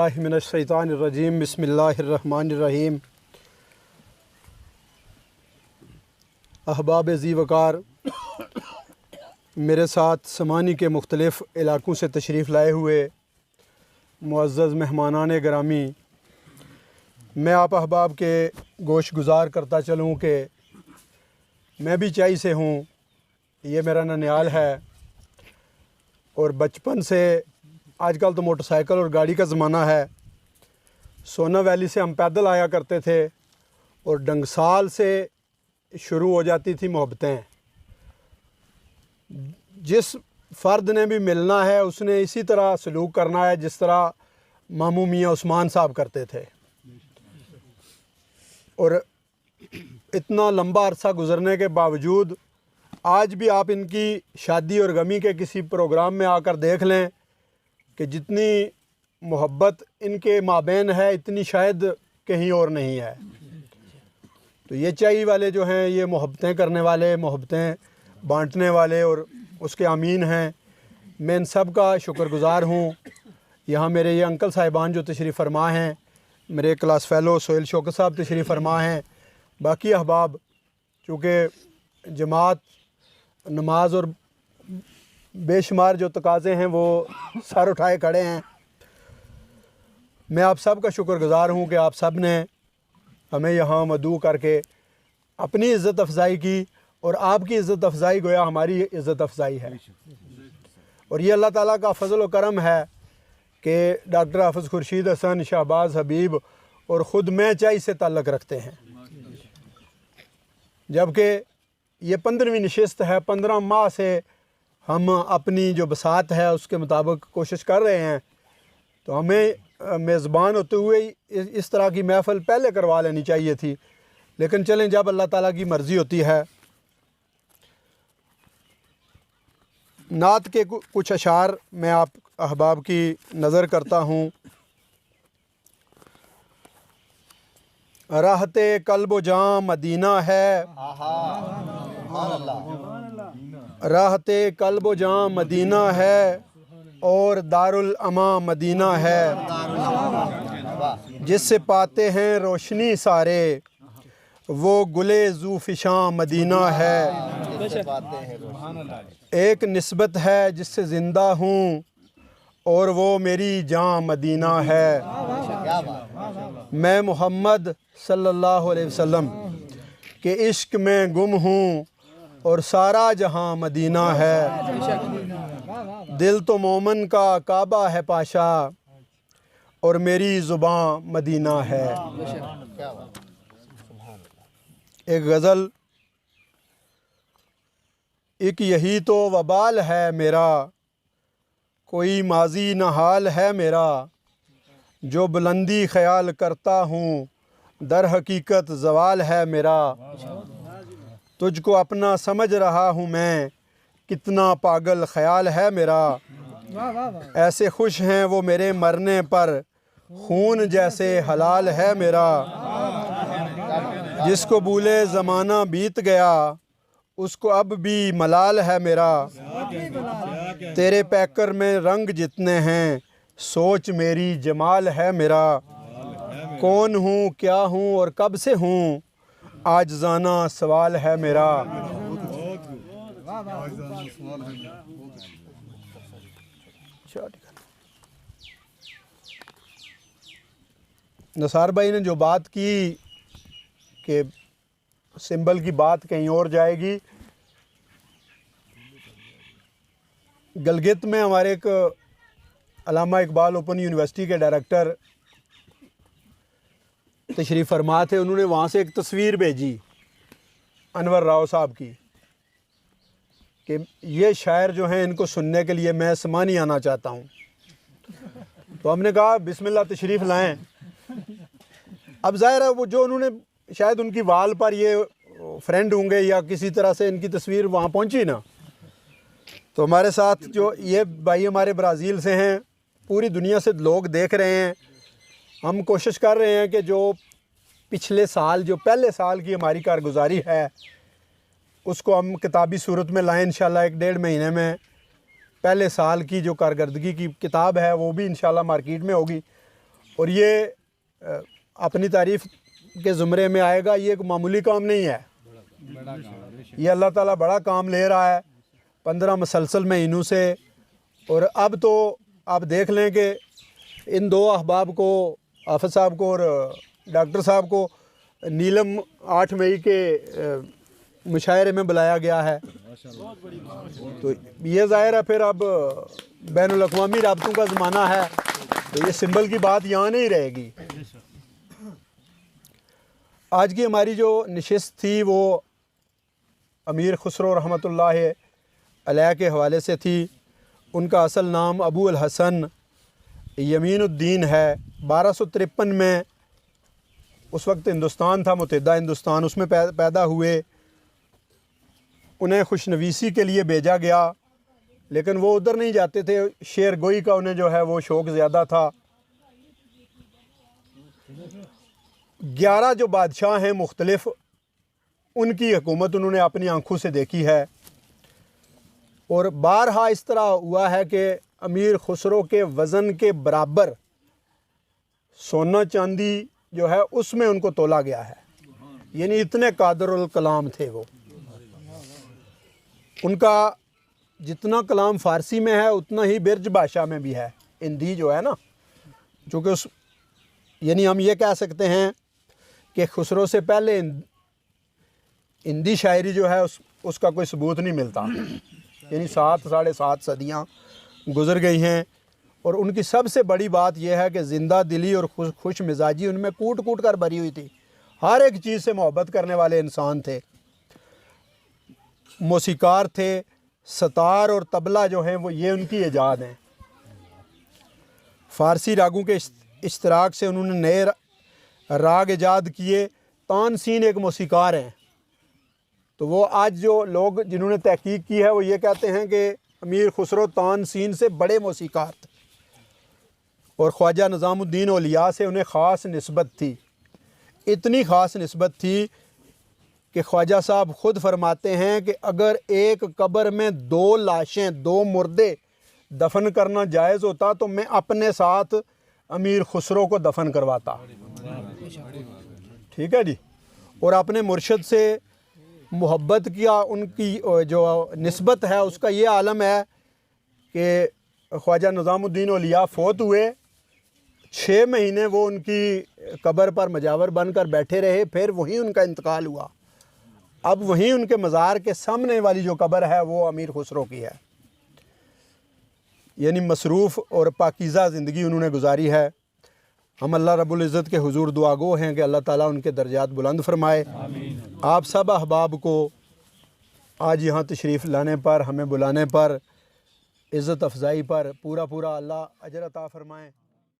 मिनश्शैतानिर्रजीम बिस्मिल्लाहिर्रहमानिर्रहीम। अहबाब ज़ी वक़ार, मेरे साथ समानी के मुख्तलिफ़ इलाक़ों से तशरीफ़ लाए हुए मुअज़्ज़ज़ मेहमानान गिरामी, मैं आप अहबाब के गोश गुज़ार करता चलूँ कि मैं भी चाई से हूँ। ये मेरा ननियाल है और बचपन से, आजकल तो मोटरसाइकिल और गाड़ी का ज़माना है, सोना वैली से हम पैदल आया करते थे और डंगसाल से शुरू हो जाती थी मोहब्बतें। जिस फ़र्द ने भी मिलना है उसने इसी तरह सलूक करना है जिस तरह मामू मियाँ उस्मान साहब करते थे। और इतना लंबा अरसा गुज़रने के बावजूद आज भी आप इनकी शादी और गमी के किसी प्रोग्राम में आकर देख लें कि जितनी मोहब्बत इनके माबैन है इतनी शायद कहीं और नहीं है। तो ये चाई वाले जो हैं ये मोहब्बतें करने वाले, मोहब्बतें बांटने वाले और उसके आमीन हैं। मैं इन सब का शुक्रगुज़ार हूँ। यहाँ मेरे ये अंकल साहिबान जो तशरीफ़ फरमा हैं, मेरे क्लास फ़ेलो सोहेल शौकत साहब तशरीफ़ फरमा हैं। बाकी अहबाब चूँकि जमात, नमाज और बेशुमार जो तकाज़े हैं वो सर उठाए खड़े हैं। मैं आप सब का शुक्रगुज़ार हूँ कि आप सब ने हमें यहाँ मदऊ करके अपनी इज़्ज़त अफ़ज़ाई की और आपकी इज़्ज़त अफ़ज़ाई गोया हमारी इज़्ज़त अफ़ज़ाई है। और ये अल्लाह ताला का फ़ज़ल व करम है कि डॉक्टर हाफ़िज़ खुर्शीद हसन, शहबाज हबीब और ख़ुद मैं चाई से ताल्लुक़ रखते हैं। जबकि ये 15वीं नशिस्त है, 15 माह से हम अपनी जो बसात है उसके मुताबिक कोशिश कर रहे हैं। तो हमें मेज़बान होते हुए इस तरह की महफ़िल पहले करवा लेनी चाहिए थी, लेकिन चलें जब अल्लाह ताला की मर्ज़ी होती है। नात के कुछ अशार मैं आप अहबाब की नज़र करता हूँ। राहते कल्ब जाँ मदीना है, राहते कल्ब जाँ मदीना है और दारुल अमा मदीना है। जिससे पाते हैं रोशनी सारे वो गुले ज़ूफ़िशां मदीना है। एक निस्बत है जिससे ज़िंदा हूँ और वो मेरी जाँ मदीना है। मैं मोहम्मद सल्लल्लाहु अलैहि वसल्लम के इश्क में गुम हूँ और सारा जहाँ मदीना है। दिल तो मोमन का काबा है पाशा और मेरी ज़ुबान मदीना है। एक गज़ल। एक यही तो वबाल है मेरा, कोई माजी न हाल है मेरा, जो बुलंदी ख्याल करता हूँ दर हकीकत ज़वाल है मेरा। तुझको अपना समझ रहा हूँ मैं, कितना पागल ख्याल है मेरा। ऐसे खुश हैं वो मेरे मरने पर, खून जैसे हलाल है मेरा। जिसको भूले ज़माना बीत गया, उसको अब भी मलाल है मेरा। तेरे पैकर में रंग जितने हैं, सोच मेरी जमाल है मेरा। कौन हूँ, क्या हूँ और कब से हूँ, आज जाना सवाल है मेरा। नसार भाई ने जो बात की कि सिंबल की बात कहीं और जाएगी, गलगित में हमारे एक अल्लामा इकबाल ओपन यूनिवर्सिटी के डायरेक्टर तशरीफ़ फरमा थे। उन्होंने वहाँ से एक तस्वीर भेजी अनवर राव साहब की कि ये शायर जो हैं इनको सुनने के लिए मैं समानी आना चाहता हूँ। तो हमने कहा बिस्मिल्लाह तशरीफ़ लाएँ। अब ज़ाहिर है वो जो उन्होंने शायद उनकी वाल पर ये फ्रेंड होंगे या किसी तरह से इनकी तस्वीर वहाँ पहुँची ना। तो हमारे साथ जो ये भाई हमारे ब्राज़ील से हैं, पूरी दुनिया से लोग देख रहे हैं। हम कोशिश कर रहे हैं कि जो पिछले साल, जो पहले साल की हमारी कारगुजारी है उसको हम किताबी सूरत में लाएँ इंशाल्लाह। 1-1.5 महीने में पहले साल की जो कारकर्दगी की किताब है वो भी इंशाल्लाह मार्केट में होगी। और ये अपनी तारीफ़ के ज़ुमरे में आएगा। ये एक मामूली काम नहीं है, ये अल्लाह ताला बड़ा काम ले रहा है 15 मुसलसल महीनों से। और अब तो आप देख लें कि इन दो अहबाब को, हाफ़िज़ साहब को और डॉक्टर साहब को, नीलम 8 मई के मुशायरे में बुलाया गया है। तो ये ज़ाहिर है फिर अब बैनुल अक़वामी राब्तों का ज़माना है, तो ये सिंबल की बात यहाँ नहीं रहेगी। आज की हमारी जो नशिस्त थी वो अमीर खुसरो रहमतुल्लाह अलैह के हवाले से थी। उनका असल नाम अबू अल हसन यमीनुद्दीन है। 1253 में उस वक्त हिंदुस्तान था, मुत्तहिदा हिंदुस्तान, उसमें पैदा हुए। उन्हें खुशनवीसी के लिए भेजा गया, लेकिन वो उधर नहीं जाते थे, शेर गोई का उन्हें जो है वो शौक़ ज़्यादा था। 11 जो बादशाह हैं मुख्तलिफ़, उनकी हुकूमत उन्होंने अपनी आँखों से देखी है। और बारहा इस तरह हुआ है कि अमीर खुसरो के वज़न के बराबर सोना चांदी जो है उसमें उनको तोला गया है, यानी इतने कादरुल कलाम थे वो। उनका जितना कलाम फ़ारसी में है उतना ही बिरज भाषा में भी है, हिंदी जो है ना, चूँकि उस यानी हम ये कह सकते हैं कि खुसरो से पहले हिंदी शायरी जो है उसका कोई सबूत नहीं मिलता, यानी 7 साढ़े 7 सदियाँ गुज़र गई हैं। और उनकी सबसे बड़ी बात यह है कि ज़िंदा दिली और खुश मिजाजी उनमें कूट कूट कर भरी हुई थी। हर एक चीज़ से मोहब्बत करने वाले इंसान थे, मौसीकार थे। सतार और तबला जो हैं वो ये उनकी ईजाद हैं। फ़ारसी रागों के इश्तराक से उन्होंने नए राग ईजाद किए। तानसीन एक मौसीकार हैं, तो वो आज जो लोग जिन्होंने तहकीक की है वो ये कहते हैं कि अमीर खुसरो तानसीन से बड़े मौसीकार थे। और ख्वाजा निज़ामुद्दीन औलिया से उन्हें ख़ास निस्बत थी, इतनी ख़ास निस्बत थी कि ख्वाजा साहब ख़ुद फरमाते हैं कि अगर एक कब्र में 2 लाशें, 2 मुर्दे दफन करना जायज़ होता तो मैं अपने साथ अमीर खुसरो को दफन करवाता। ठीक है जी। और अपने मुर्शद से मोहब्बत किया, उनकी जो निस्बत है उसका ये आलम है कि ख्वाजा निज़ामुद्दीन औलिया फ़ौत हुए, 6 महीने वो उनकी कब्र पर मजावर बनकर बैठे रहे, फिर वहीं उनका इंतकाल हुआ। अब वहीं उनके मज़ार के सामने वाली जो कब्र है वो अमीर खुसरो की है। यानी मसरूफ़ और पाकीज़ा ज़िंदगी उन्होंने गुजारी है। हम अल्लाह रब्बुल इज़्ज़त के हुज़ूर दुआ गो हैं कि अल्लाह ताला उनके दर्जात बुलंद फरमाए। आप सब अहबाब को आज यहाँ तशरीफ़ लाने पर, हमें बुलाने पर, इज़्ज़त अफ़ज़ाई पर पूरा अल्लाह अजर अता फ़रमाएँ।